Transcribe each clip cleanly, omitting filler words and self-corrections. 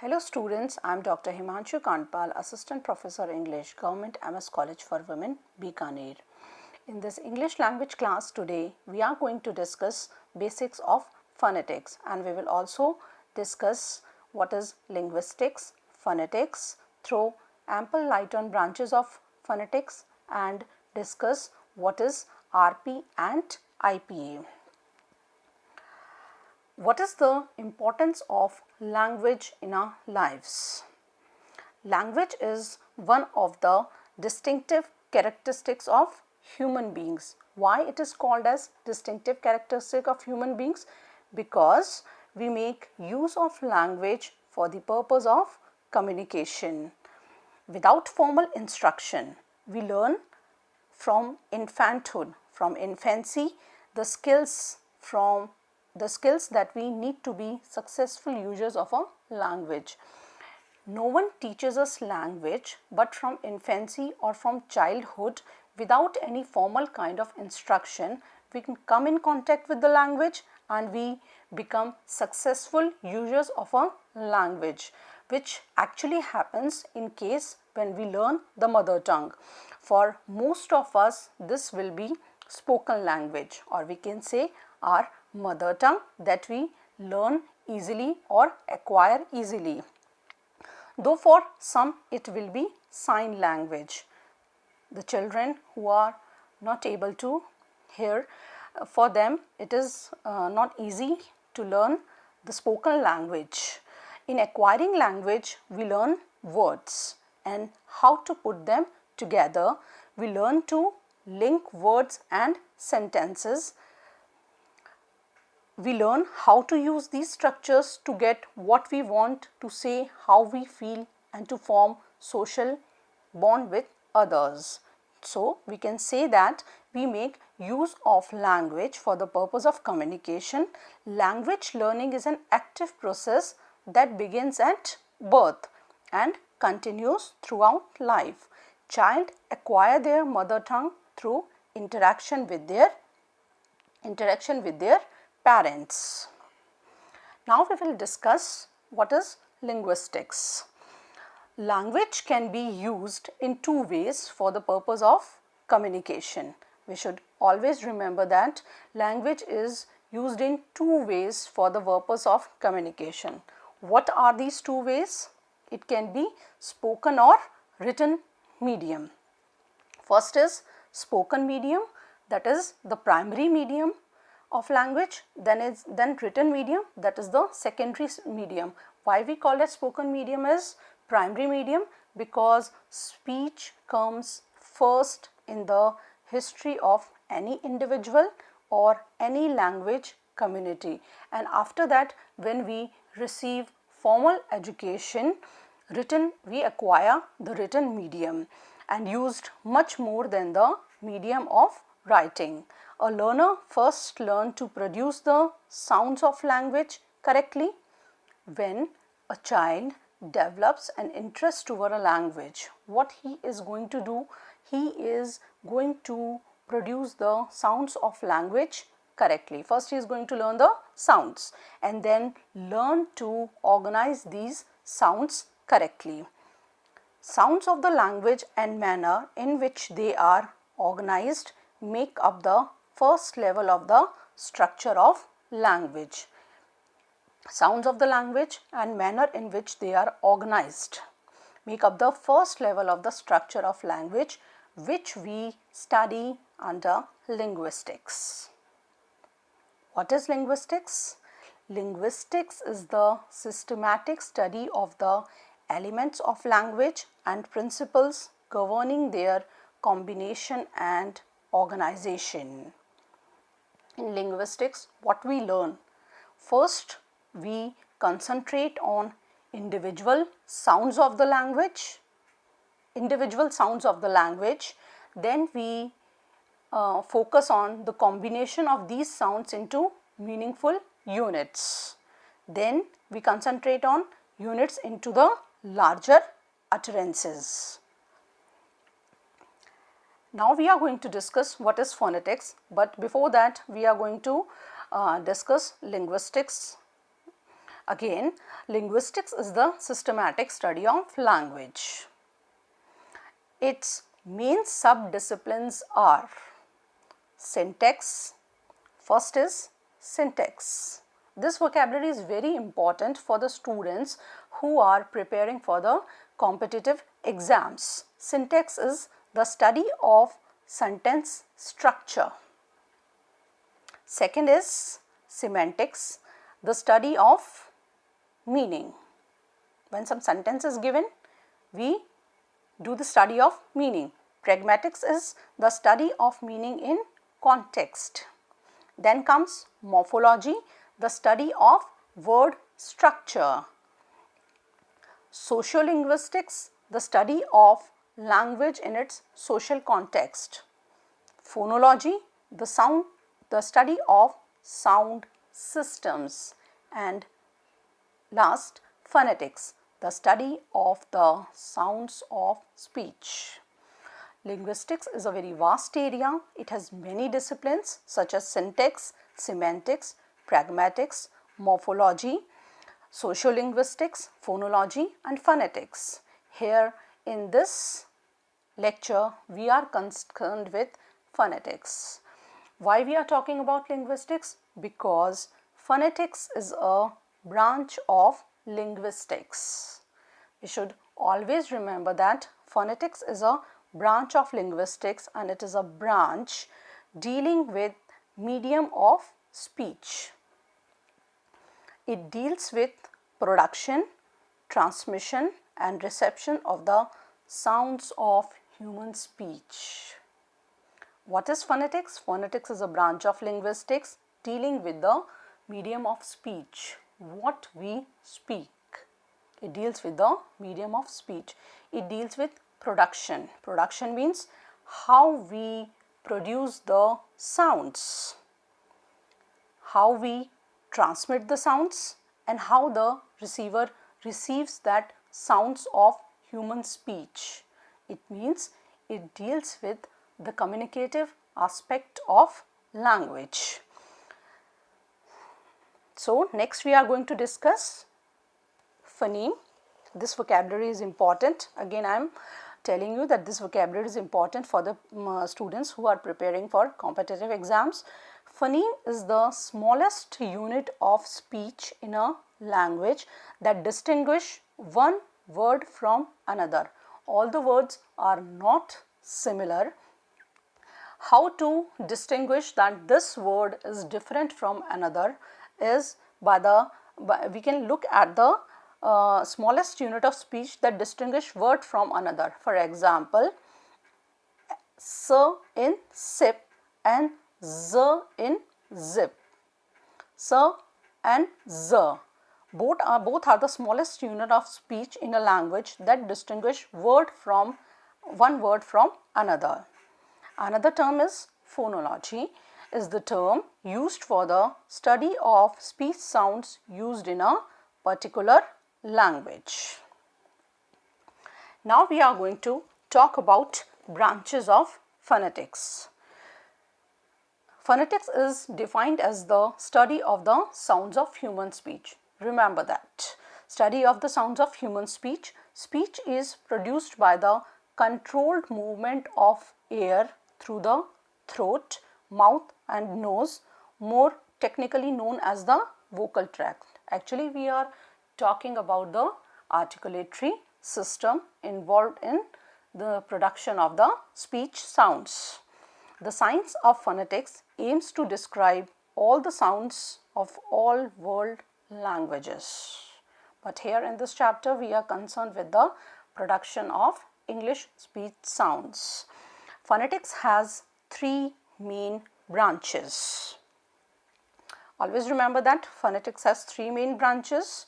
Hello students, I am Dr. Himanshu Kandpal, Assistant Professor English, Government MS College for Women, Bikaner. In this English language class today, we are going to discuss basics of phonetics, and we will also discuss what is linguistics, phonetics, throw ample light on branches of phonetics, and discuss what is RP and IPA. What is the importance of language in our lives? Language is one of the distinctive characteristics of human beings. Why it is called as distinctive characteristic of human beings? Because we make use of language for the purpose of communication. Without formal instruction, we learn from infanthood, from infancy, the skills that we need to be successful users of a language. No one teaches us language but from infancy or from childhood without any formal kind of instruction. We can come in contact with the language and we become successful users of a language, which actually happens in case when we learn the mother tongue. For most of us, this will be spoken language, or we can say our mother tongue that we learn easily or acquire easily. Though for some it will be sign language. The children who are not able to hear, for them it is not easy to learn the spoken language. In acquiring language, we learn words and how to put them together. We learn to link words and sentences. We learn how to use these structures to get what we want to say, how we feel, and to form social bond with others. So, we can say that we make use of language for the purpose of communication. Language learning is an active process that begins at birth and continues throughout life. Child acquire their mother tongue through interaction with their parents. Now we will discuss what is linguistics. Language can be used in two ways for the purpose of communication. We should always remember that language is used in two ways for the purpose of communication. What are these two ways? It can be spoken or written medium. First is spoken medium, that is the primary medium of language, then written medium, that is the secondary medium. Why we call it spoken medium as primary medium? Because speech comes first in the history of any individual or any language community, and after that when we receive formal education, we acquire the written medium and used much more than the medium of writing. A learner first learns to produce the sounds of language correctly. When a child develops an interest toward a language, what he is going to do? He is going to produce the sounds of language correctly. First he is going to learn the sounds and then learn to organize these sounds correctly. Sounds of the language and manner in which they are organized make up the first level of the structure of language. Sounds of the language and manner in which they are organized make up the first level of the structure of language, which we study under linguistics. What is linguistics? Linguistics is the systematic study of the elements of language and principles governing their combination and organization. In linguistics, what we learn? First, we concentrate on individual sounds of the language, then we focus on the combination of these sounds into meaningful units. Then we concentrate on units into the larger utterances. Now we are going to discuss what is phonetics, but before that we are going to discuss linguistics Again, linguistics is the systematic study of language. Its main sub-disciplines are syntax. First is syntax. This vocabulary is very important for the students who are preparing for the competitive exams. Syntax is the study of sentence structure. Second is semantics, the study of meaning. When some sentence is given, we do the study of meaning. Pragmatics is the study of meaning in context. Then comes morphology, the study of word structure. Sociolinguistics, the study of language in its social context. Phonology, the study of sound systems. And last, phonetics, the study of the sounds of speech. Linguistics is a very vast area. It has many disciplines such as syntax, semantics, pragmatics, morphology, sociolinguistics, phonology and phonetics. Here in this lecture, we are concerned with phonetics. Why we are talking about linguistics? Because phonetics is a branch of linguistics. We should always remember that phonetics is a branch of linguistics and it is a branch dealing with medium of speech. It deals with production, transmission and reception of the sounds of human speech. What is phonetics? Phonetics is a branch of linguistics dealing with the medium of speech, what we speak. It deals with the medium of speech. It deals with production. Production means how we produce the sounds, how we transmit the sounds and how the receiver receives that sounds of human speech. It means it deals with the communicative aspect of language. So, next we are going to discuss phoneme. This vocabulary is important. Again, I am telling you that this vocabulary is important for the students who are preparing for competitive exams. Phoneme is the smallest unit of speech in a language that distinguish one word from another. All the words are not similar. How to distinguish that this word is different from another is we can look at the smallest unit of speech that distinguish word from another. For example, s in sip and z in zip. S and z both are the smallest unit of speech in a language that distinguish one word from another. Another term is phonology, is the term used for the study of speech sounds used in a particular language. Now we are going to talk about branches of phonetics. Phonetics is defined as the study of the sounds of human speech. Remember that. Study of the sounds of human speech. Speech is produced by the controlled movement of air through the throat, mouth and nose, more technically known as the vocal tract. Actually, we are talking about the articulatory system involved in the production of the speech sounds. The science of phonetics aims to describe all the sounds of all world languages. But here in this chapter, we are concerned with the production of English speech sounds. Phonetics has three main branches. Always remember that phonetics has three main branches.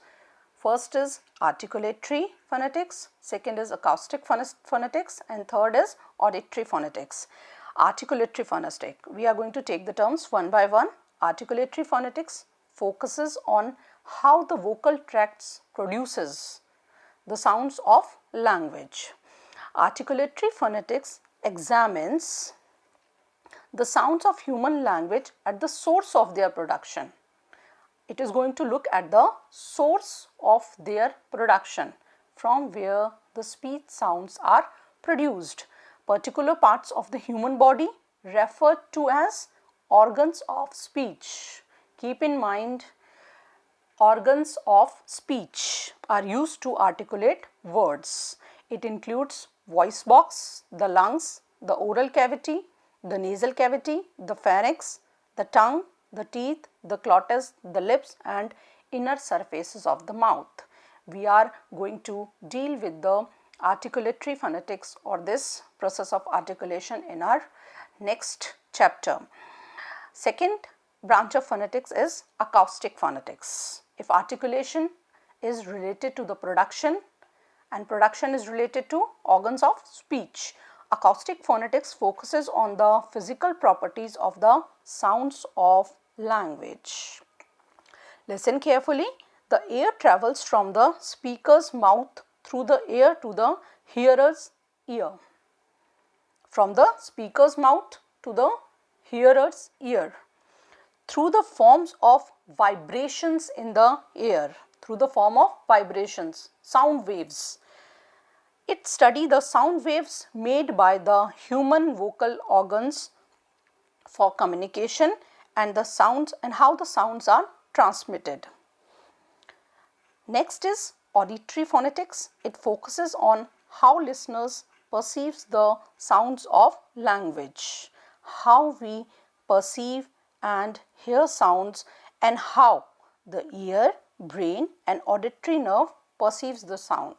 First is articulatory phonetics, second is acoustic phonetics and third is auditory phonetics. Articulatory phonetics, we are going to take the terms one by one. Articulatory phonetics focuses on how the vocal tracts produces the sounds of language. Articulatory phonetics examines the sounds of human language at the source of their production. It is going to look at the source of their production, from where the speech sounds are produced. Particular parts of the human body referred to as organs of speech. Keep in mind, organs of speech are used to articulate words. It includes voice box, the lungs, the oral cavity, the nasal cavity, the pharynx, the tongue, the teeth, the glottis, the lips and inner surfaces of the mouth. We are going to deal with the articulatory phonetics or this process of articulation in our next chapter. Second branch of phonetics is acoustic phonetics. If articulation is related to the production and production is related to organs of speech, acoustic phonetics focuses on the physical properties of the sounds of language. Listen carefully. The air travels from the speaker's mouth through the air to the hearer's ear. From the speaker's mouth to the hearer's ear through the forms of vibrations in the air, through the form of vibrations, sound waves. It studies the sound waves made by the human vocal organs for communication and the sounds and how the sounds are transmitted. Next is auditory phonetics. It focuses on how listeners perceive the sounds of language, how we perceive and hear sounds and how the ear, brain and auditory nerve perceives the sound.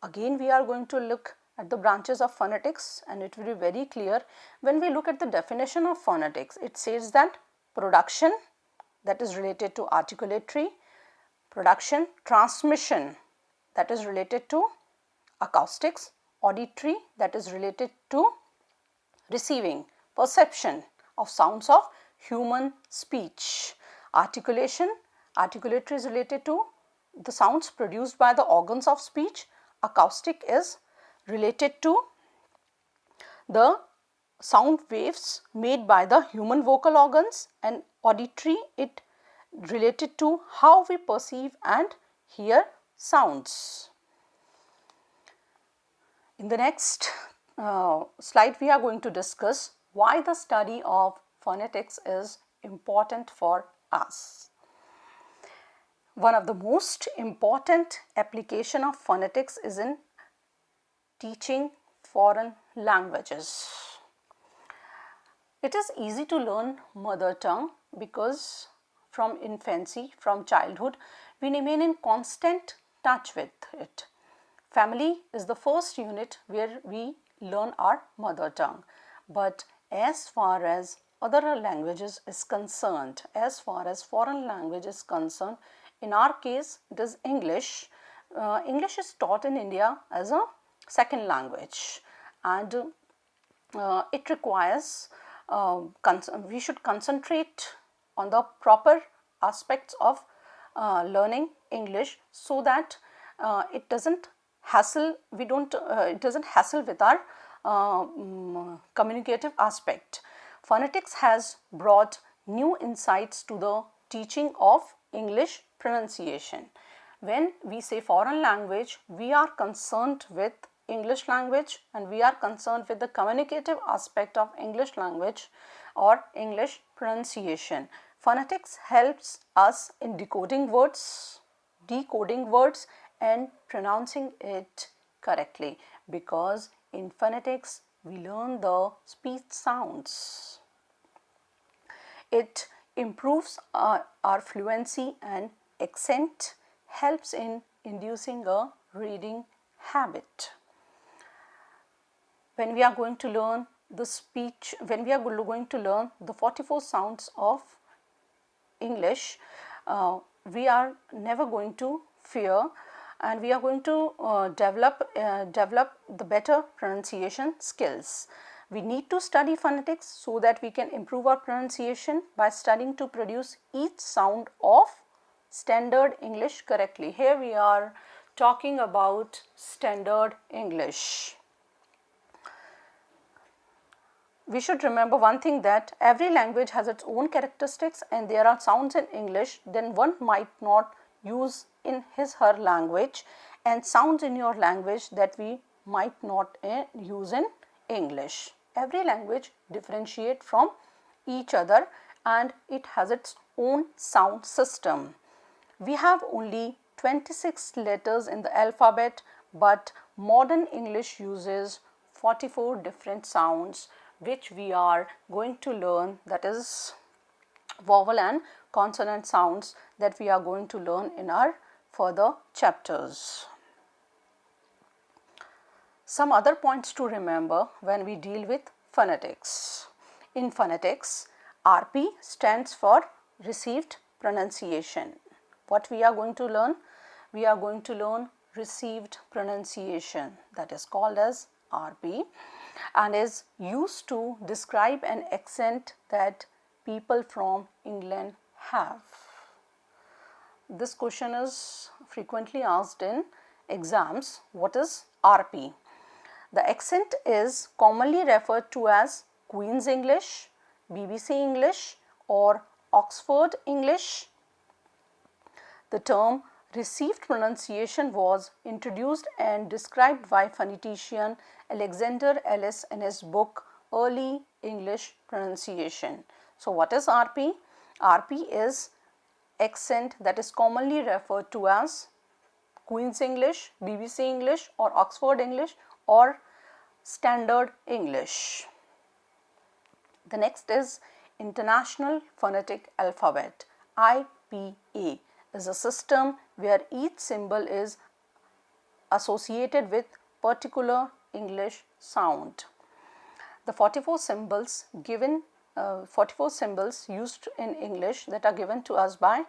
Again we are going to look at the branches of phonetics and it will be very clear. When we look at the definition of phonetics, it says that production, that is related to articulatory, production, transmission, that is related to acoustics, auditory, that is related to receiving, perception of sounds of human speech, articulation, articulatory is related to the sounds produced by the organs of speech, acoustic is related to the sound waves made by the human vocal organs and auditory it related to how we perceive and hear sounds. In the next slide we are going to discuss why the study of phonetics is important for us. One of the most important application of phonetics is in teaching foreign languages. It is easy to learn mother tongue because from infancy, from childhood, we remain in constant touch with it. Family is the first unit where we learn our mother tongue. But as far as other languages is concerned, as far as foreign language is concerned, in our case it is English. English is taught in India as a second language and it requires we should concentrate on the proper aspects of learning English so that it doesn't hassle with our communicative aspect. Phonetics has brought new insights to the teaching of English pronunciation. When we say foreign language, we are concerned with English language and we are concerned with the communicative aspect of English language or English pronunciation. Phonetics helps us in decoding words, decoding words and pronouncing it correctly, because in phonetics we learn the speech sounds. It improves our fluency and accent, helps in inducing a reading habit. When we are going to learn the speech, when we are going to learn the 44 sounds of English, we are never going to fear and we are going to develop the better pronunciation skills. We need to study phonetics so that we can improve our pronunciation by studying to produce each sound of standard English correctly. Here we are talking about standard English. we should remember one thing, that every language has its own characteristics and there are sounds in English then one might not use in his her language, and sounds in your language that we might not use in English. Every language differentiate from each other and it has its own sound system. We have only 26 letters in the alphabet, but modern English uses 44 different sounds which we are going to learn, that is vowel and consonant sounds that we are going to learn in our further chapters. Some other points to remember when we deal with phonetics. In phonetics, RP stands for received pronunciation. What we are going to learn? We are going to learn received pronunciation, that is called as RP, and is used to describe an accent that people from England have. This question is frequently asked in exams. What is RP? The accent is commonly referred to as Queen's English, BBC English or Oxford English. The term received pronunciation was introduced and described by phonetician Alexander Ellis in his book Early English Pronunciation. So, what is RP? RP is accent that is commonly referred to as Queen's English, BBC English or Oxford English or Standard English. The next is International Phonetic Alphabet. IPA is a system where each symbol is associated with particular English sound. The 44 symbols used in English that are given to us by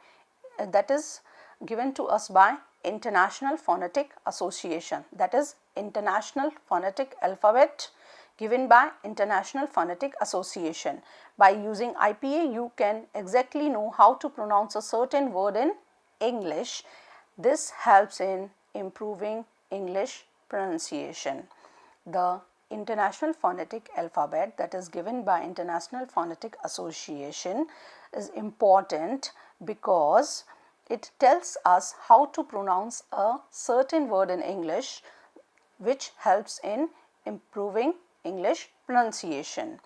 International Phonetic Association, that is International Phonetic Alphabet given by International Phonetic Association. By using IPA you can exactly know how to pronounce a certain word in English. This helps in improving English pronunciation. The International Phonetic Alphabet that is given by International Phonetic Association is important because it tells us how to pronounce a certain word in English, which helps in improving English pronunciation.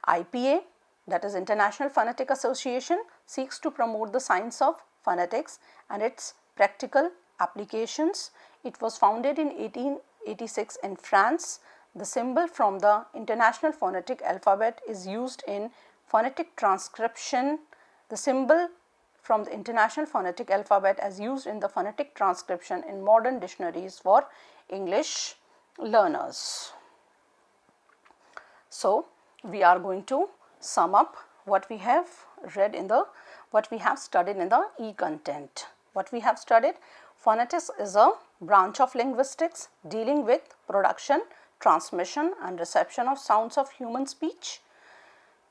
IPA, that is International Phonetic Association, seeks to promote the science of phonetics and its practical applications. It was founded in 1886 in France. The symbol from the International Phonetic Alphabet is used in phonetic transcription. The symbol from the International Phonetic Alphabet is used in the phonetic transcription in modern dictionaries for English learners. So, we are going to sum up what we have studied in the e-content. What we have studied: phonetics is a branch of linguistics dealing with production, transmission and reception of sounds of human speech.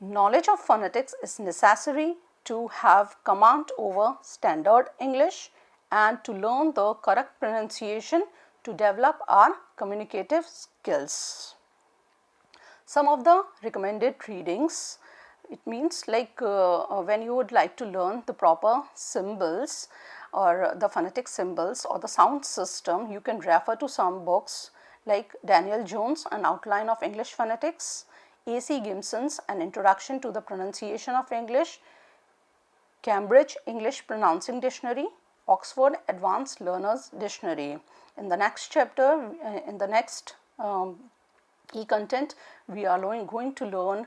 Knowledge of phonetics is necessary to have command over standard English and to learn the correct pronunciation to develop our communicative skills. Some of the recommended readings, it means like when you would like to learn the proper symbols or the phonetic symbols or the sound system, you can refer to some books like Daniel Jones, An Outline of English Phonetics, A.C. Gibson's An Introduction to the Pronunciation of English, Cambridge English Pronouncing Dictionary, Oxford Advanced Learners Dictionary. In the next chapter, in the next e-content, we are going to learn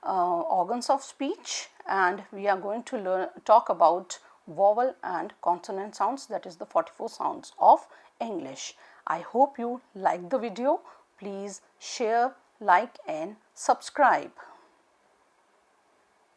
organs of speech, and we are going to talk about vowel and consonant sounds, that is the 44 sounds of English. I hope you liked the video. Please share, like and subscribe.